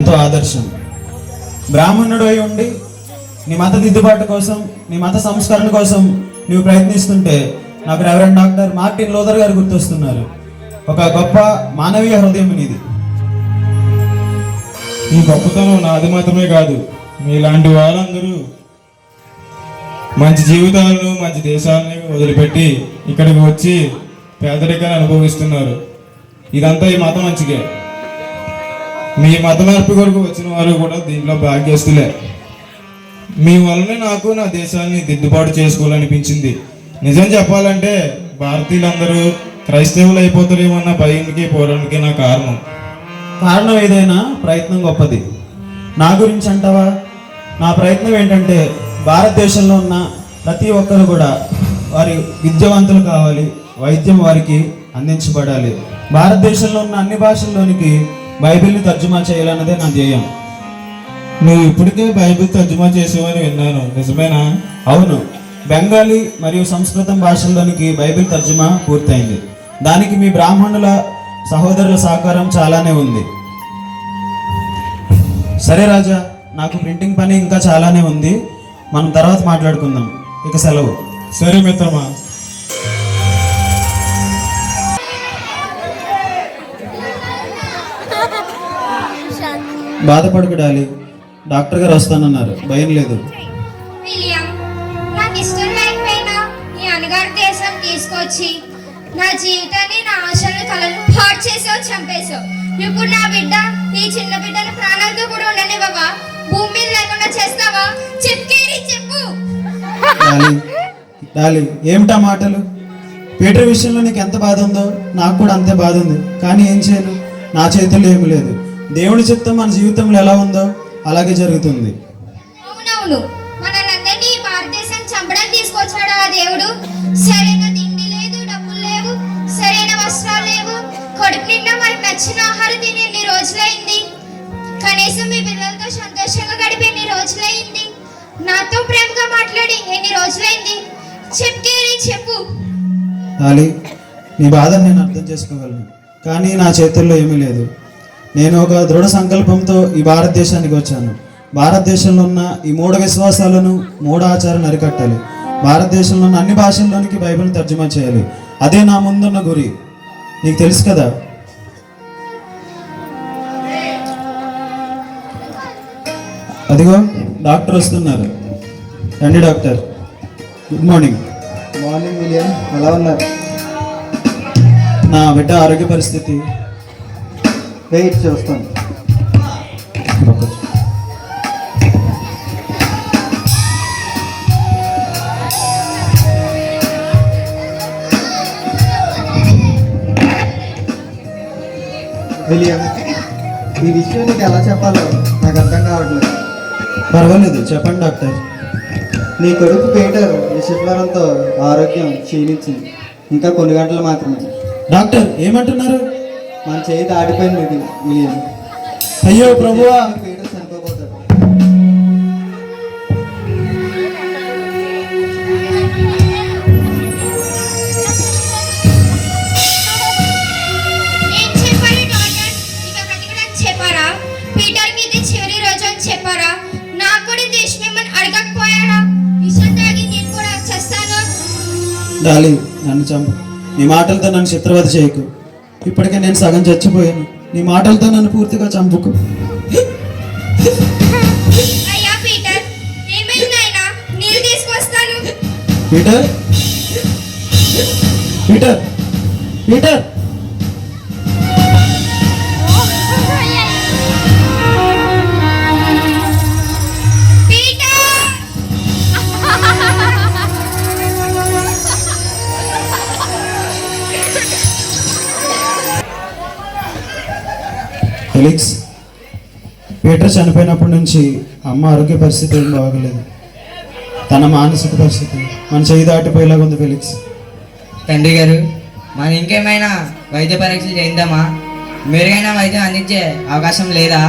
ఎంతో ఆదర్శం. బ్రాహ్మణుడు అయి ఉండి నీ మత దిద్దుబాటు కోసం, నీ మత సంస్కరణ కోసం నువ్వు ప్రయత్నిస్తుంటే నాకు రెవరెండ్ డాక్టర్ మార్టిన్ లూథర్ గారు గుర్తొస్తున్నారు. ఒక గొప్ప మానవీయ హృదయం నీది. ఈ గొప్పతనం నాది మాత్రమే కాదు, మీలాంటి వాళ్ళందరూ మంచి జీవితాలను మంచి దేశాలని వదిలిపెట్టి ఇక్కడికి వచ్చి పేదరికాన్ని అనుభవిస్తున్నారు. ఇదంతా ఈ మతం మంచిగా. మీ మత మార్పు కొరకు వచ్చిన వారు కూడా దీంట్లో భాగ్యస్తులే. మీ వల్లనే నాకు నా దేశాన్ని దిద్దుబాటు చేసుకోవాలనిపించింది. నిజం చెప్పాలంటే భారతీయులందరూ క్రైస్తవులు అయిపోతారేమన్న భయంకి పోవడానికి నా కారణం ఏదైనా ప్రయత్నం గొప్పది. నా గురించి అంటావా? నా ప్రయత్నం ఏంటంటే భారతదేశంలో ఉన్న ప్రతి ఒక్కరు కూడా వారి విద్యావంతులు కావాలి, వైద్యం వారికి అందించబడాలి. భారతదేశంలో ఉన్న అన్ని భాషల్లోనికి బైబిల్ని తర్జుమా చేయాలన్నదే నా ధ్యేయం. నువ్వు ఇప్పటికే బైబిల్ తర్జుమా చేసేవని విన్నాను, నిజమేనా? అవును, బెంగాలీ మరియు సంస్కృతం భాషల్లోనికి బైబిల్ తర్జుమా పూర్తయింది. దానికి మీ బ్రాహ్మణుల సహోదరుల సహకారం చాలానే ఉంది. సరే రాజా, నాకు ప్రింటింగ్ పని ఇంకా చాలానే ఉంది, మనం తర్వాత మాట్లాడుకుందాం. ఇక సెలవు. సరే మిత్రమా. బాధపడకు డాలి, డాక్టర్ గారు వస్తానన్నారు, భయం లేదు. విలియం, నాకు ఇష్టం లేకపోయినా ఈ అనగారి దేశం తీసుకొచ్చి నా జీవితాన్ని, నా ఆశలను, కలను పాడు చేసావు, చంపేశావు. ఇప్పుడు నా బిడ్డ, ఈ చిన్న బిడ్డను ప్రాణాలతో కూడా ఉండనివ్వవా? భూమి మీద లేకుండా చేస్తావా? చెప్పు. డాలి, ఏమిటా మాటలు? పీటర్ విషయంలో నీకు ఎంత బాధ ఉందో నాకు కూడా అంతే బాధ ఉంది. కానీ ఏం చేయను, నా చేతుల్లో ఏమి లేదు. దేవుడి చిత్తం మన జీవితంలో ఎలా ఉందో అలాగే జరుగుతుంది. అవునవును, మనల్ని భారతదేశం చంపడానికి తీసుకొచ్చాడు ఆ దేవుడు. సరైన తిండి లేదు, డబ్బులు లేవు, సరైన వస్త్రాలు లేవు, కడుపు నిండా మనకు నచ్చిన ఆహారం తిని ఎన్ని రోజులైంది? కనీసం మీ పిల్లలతో సంతోషంగా గడిపి ఎన్ని రోజులైంది? నాతో ప్రేమగా మాట్లాడి ఎన్ని రోజులైంది? చెప్పు. డాలి, నీ బాధను నేను అర్థం చేసుకోగలను, కానీ నా చేతుల్లో ఏమీ లేదు. నేను ఒక దృఢ సంకల్పంతో ఈ భారతదేశానికి వచ్చాను. భారతదేశంలో ఉన్న ఈ మూఢ విశ్వాసాలను, మూఢ ఆచారాలను అరికట్టాలి. భారతదేశంలో ఉన్న అన్ని భాషల్లోనికి బైబిల్ని తర్జుమా చేయాలి. అదే నా ముందున్న గురి. నీకు తెలుసు కదా. అదిగో డాక్టర్ వస్తున్నారు. రండి doctor. Good morning. Morning William, ఎలా ఉన్నారు? నా బిడ్డ ఆరోగ్య పరిస్థితి. వెయిట్ చూస్తాను. విలియం, ఈ విషయం నీకు ఎలా చెప్పాలో నాకు అర్థం కావట్లేదు. పర్వాలేదు, చెప్పండి డాక్టర్. నీ కొడుకు పీటర్ విషజ్వరంతో ఆరోగ్యం క్షీణించింది. ఇంకా కొన్ని గంటలు మాత్రమే. డాక్టర్ ఏమంటున్నారు? మన చేయి దాటిపోయింది ఇది విలియం. అయ్యో ప్రభువా. పీటర్ చనిపోతాడు. ఏం చెప్పారు డాక్టర్? ఇక బ్రతకడానికి చెప్పారా? పీటర్కి ఇది చివరి రోజు అని చెప్పారా? నాకు కూడా దేశం మిమ్మల్ని అడగకపోయారా? విషం తాగి నేను కూడా చేస్తాను. డాలి, నన్ను చంపు. నీ మాటలతో నన్ను చిత్రవద చేయకు. ఇప్పటికే నేను సగం చచ్చిపోయాను. నీ మాటలతో నన్ను పూర్తిగా చంపుకు. అయ్యా పీటర్, ఏమైంది నాయనా? నీళ్ళు తీసుకొస్తాను. Peter, Peter, Peter. Felix, Peter చనిపోయినప్పటి నుంచి అమ్మ ఆరోగ్య పరిస్థితి ఏం బాగలేదు. తన మానసిక పరిస్థితి మన చేయి దాటిపోయేలాగా ఉంది. ఫెలిక్స్, తండ్రి గారు, మనం ఇంకేమైనా వైద్య పరీక్షలు చేద్దామా? మెరుగైన వైద్యం అందించే అవకాశం లేదా?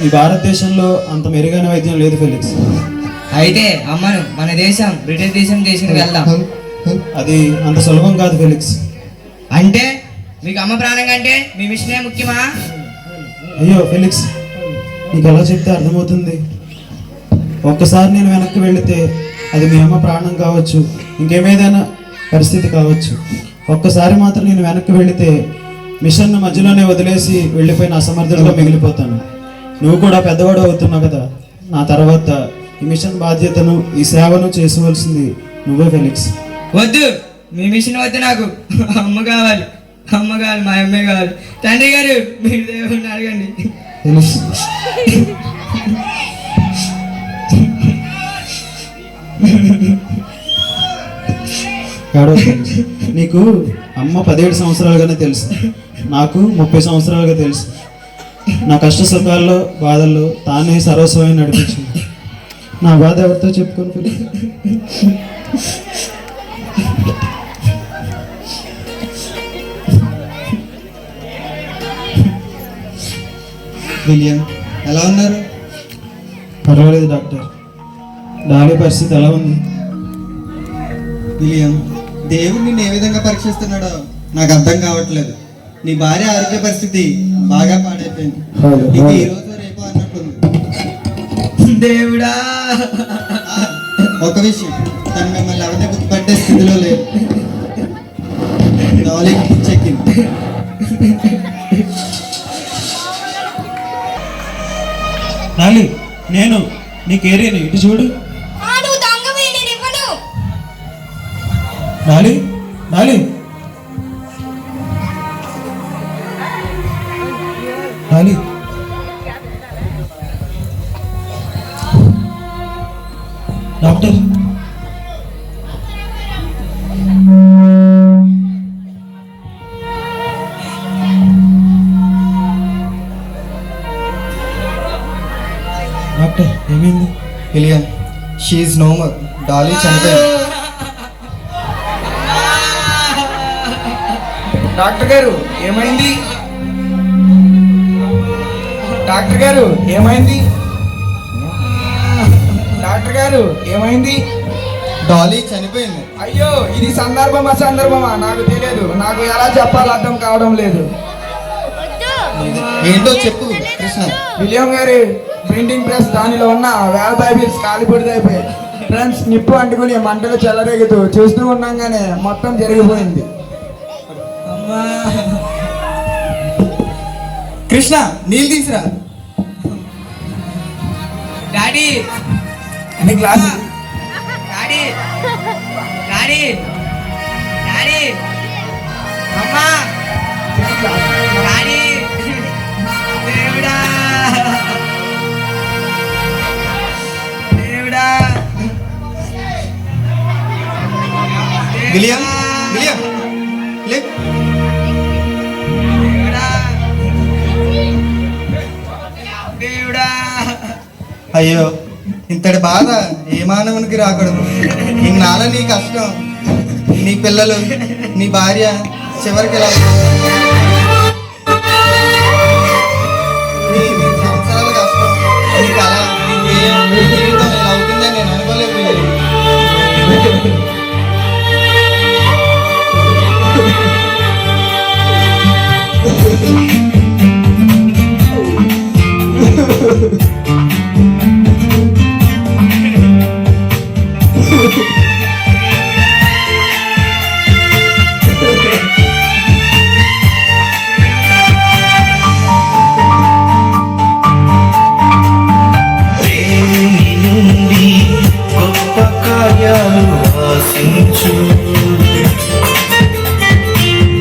ఈ భారతదేశంలో అంత మెరుగైన వైద్యం లేదు ఫెలిక్స్. అయితే అమ్మను మన దేశం బ్రిటిష్ దేశం తీసుకుని వెళ్దాం. అది అంత సులభం కాదు ఫెలిక్స్. అంటే మీకు అమ్మ ప్రాణం కంటే మీ మిషనే ముఖ్యమా? అయ్యో ఫెలిక్స్, నీకు ఎలా చెప్తే అర్థమవుతుంది? ఒక్కసారి నేను వెనక్కి వెళితే అది మీ అమ్మ ప్రాణం కావచ్చు, ఇంకేమేదైనా పరిస్థితి కావచ్చు. ఒక్కసారి మాత్రం నేను వెనక్కి వెళితే మిషన్ను మధ్యలోనే వదిలేసి వెళ్ళిపోయిన అసమర్థుడిగా మిగిలిపోతాను. నువ్వు కూడా పెద్దవాడు అవుతున్నావు కదా, నా తర్వాత ఈ మిషన్ బాధ్యతను, ఈ సేవను చేసుకోవాల్సింది నువ్వే ఫెలిక్స్. వద్దు, మీ మిషన్ వద్దు, నాకు అమ్మ కావాలి, అమ్మ కావాలి, మా అమ్మే కావాలి. తండ్రి గారు, మీరు దేవుడిని అడగండి. ఫెలిక్స్, నీకు అమ్మ 17 సంవత్సరాలుగానే తెలుసు, నాకు 30 సంవత్సరాలుగా తెలుసు. నా కష్ట సుఖాల్లో బాధల్లో తానే సర్వస్వమే నడిపించింది. నా బాధ ఎవరితో చెప్పుకొని విలియం ఎలా ఉన్నారు? పర్వాలేదు డాక్టర్. డాలీ పరిస్థితి ఎలా ఉంది? విలియం, దేవుడు నిన్ను ఏ విధంగా పరీక్షిస్తున్నాడో నాకు అర్థం కావట్లేదు. నీ భార్య ఆరోగ్య పరిస్థితి బాగా పాడైపోయింది. నీకు ఈ రోజు రేపు అన్నట్టుంది. దేవుడా, ఒక విషయం, తను మిమ్మల్ని ఎవరిని గుర్తుపట్టే స్థితిలో లేదు. చెక్కింది. డాలీ, నేను నీకు ఏరియాను, ఇటు చూడు. నువ్వు దొంగవి, నేను ఇవ్వను. Dolly, Dolly, Dolly, doctor, doctor ఏమైంది? William, she's no more. Dolly చనిపోయింది. డాక్టర్ గారు ఏమైంది? డాక్టర్ గారు ఏమైంది? డాక్టర్ గారు ఏమైంది? డాలీ చనిపోయింది. అయ్యో, ఇది సందర్భమా నాకు తెలియదు. నాకు ఎలా చెప్పాలో అర్థం కావడం లేదు. ఏంటో చెప్పు కృష్ణ. విలియం గారి ప్రింటింగ్ ప్రెస్, దానిలో ఉన్న వేల బైబిల్స్ కాలిపొడిదైపోయాయి. ఫ్రెండ్స్, నిప్పు అంటుకుని మంటలు చెలరేగుతూ చూస్తూ ఉండగానే మొత్తం జరిగిపోయింది. కృష్ణ, నీళ్ళు తీసురా. డాడీ, నీ గ్లాస్ డాడీ, డాడీ, డాడీ, అమ్మా, డాడీ, దేవుడా, దేవుడా, విలియం, విలియం, లే. దేవుడా, దేవుడా. అయ్యో, ఇంతటి బాధ ఏ మానవునికి రాకూడదు. ఇన్నాళ్ళ నీ కష్టం, నీ పిల్లలు, నీ భార్య చివరికి ఇలా నీ సంవత్సరాల కష్టం, నీ కళ, నీ జీవితం ఇలా అవుతుందని నేను అనుకోలేదు.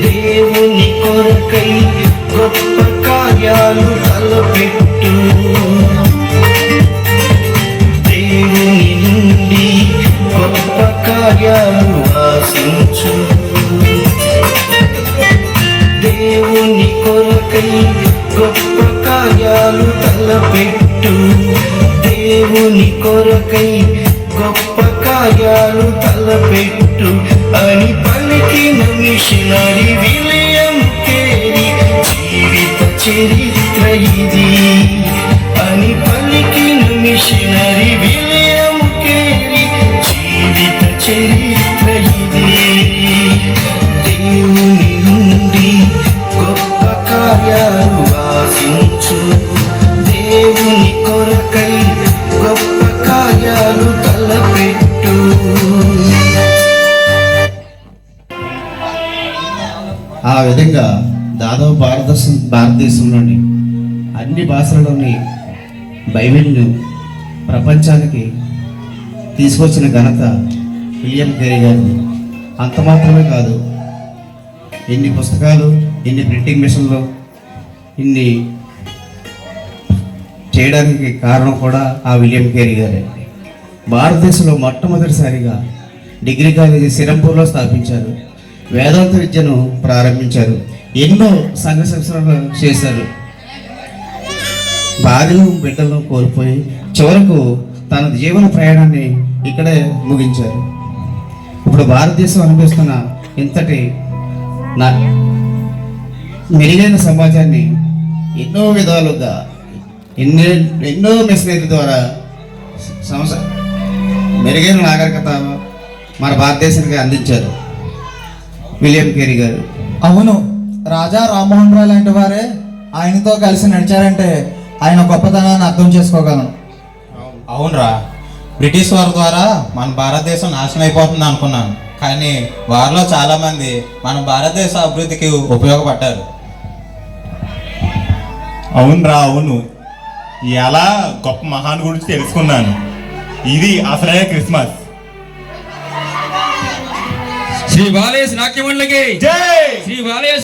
దేవుని కొరకై గొప్ప కార్యాలు తలపెట్టు. దేవుని నుండి గొప్ప కార్యాలు ఆశించు. దేవుని కొరకై గొప్ప కార్యాలు తలపెట్టు. దేవుని కొరకై గొప్ప కార్యాలు తలపెట్టు అని పలికిన మిషనరీ విలియం కేరీ జీవిత చరిత్ర ఇది. అని పలికిన మిషనరీ విలియం కేరీ జీవిత చరిత్ర ఇది. దేవుని నుండి గొప్ప కార్యాలు ఆశించు. దేవుని విధంగా దాదాపు భారతదేశంలోని అన్ని భాషలలోని బైబిల్ను ప్రపంచానికి తీసుకొచ్చిన ఘనత విలియం కేరీ గారిది. అంత మాత్రమే కాదు, ఎన్ని పుస్తకాలు, ఎన్ని ప్రింటింగ్ మిషన్లు, ఇన్ని చేయడానికి కారణం కూడా ఆ విలియం కేరీ గారే. భారతదేశంలో మొట్టమొదటిసారిగా డిగ్రీ కాలేజీ సిరంపూర్లో స్థాపించారు. వేదాంత విద్యను ప్రారంభించారు. ఎన్నో సంఘ సంస్కరణలు చేశారు. భార్యను బిడ్డలను కోల్పోయి చివరకు తన జీవన ప్రయాణాన్ని ఇక్కడే ముగించారు. ఇప్పుడు భారతదేశం అనిపిస్తున్న ఇంతటి మెరుగైన సమాజాన్ని ఎన్నో విధాలుగా ఎన్నో మిషనరీ ద్వారా మెరుగైన నాగరికత మన భారతదేశానికి అందించారు విలియం కేరీ గారు. అవును, రాజా రామ్మోహన్ రాయ్ లాంటి వారే ఆయనతో కలిసి నడిచారంటే ఆయన గొప్పతనాన్ని అర్థం చేసుకోగలను. అవునరా, బ్రిటిష్ వారి ద్వారా మన భారతదేశం నాశనం అయిపోతుంది అనుకున్నాను, కానీ వారిలో చాలా మంది మన భారతదేశ అభివృద్ధికి ఉపయోగపడ్డారు. అవునరా, అవును. ఎలా గొప్ప మహాన్ గురించి తెలుసుకున్నాను. ఇది అసలైన క్రిస్మస్. శ్రీ బాలేశ్ నాట్యమండలికి జై. శ్రీ బాలేశ్